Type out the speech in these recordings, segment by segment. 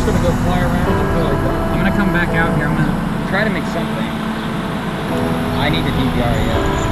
just gonna go fly around until I die. I'm gonna come back out here. I'm gonna try to make something. I need a DVR, yeah.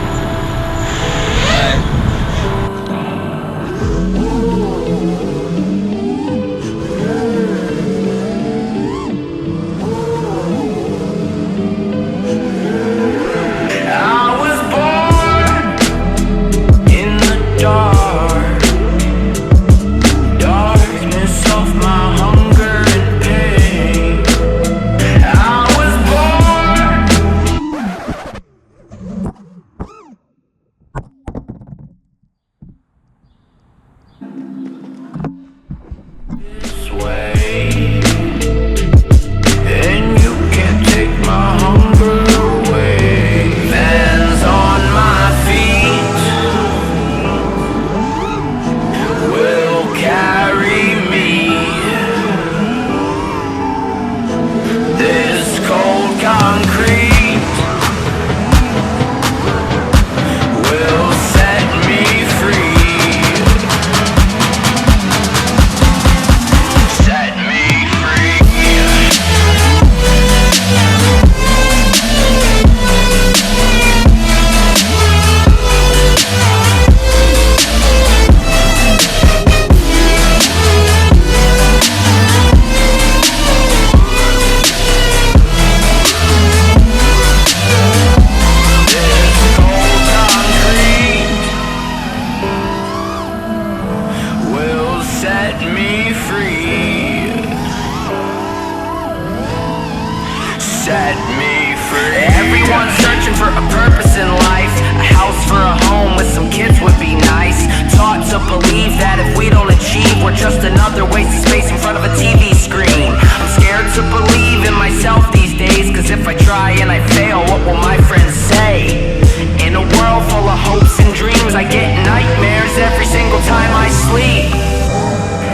Set me free. Everyone's searching for a purpose in life. A house for a home with some kids would be nice. Taught to believe that if we don't achieve, we're just another waste of space in front of a TV screen. I'm scared to believe in myself these days, cause if I try and I fail, what will my friends say? In a world full of hopes and dreams, I get nightmares every single time I sleep.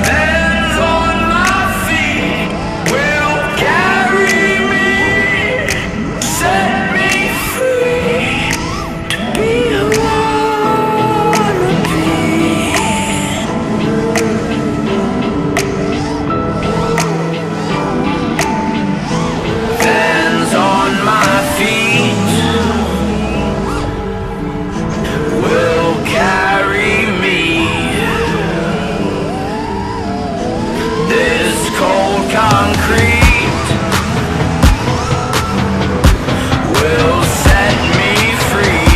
Hands on my feet will carry me. Set me free to be who I wanna be. Hands on my feet will carry me. This cold concrete will set me free.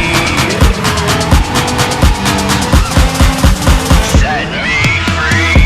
Set me free.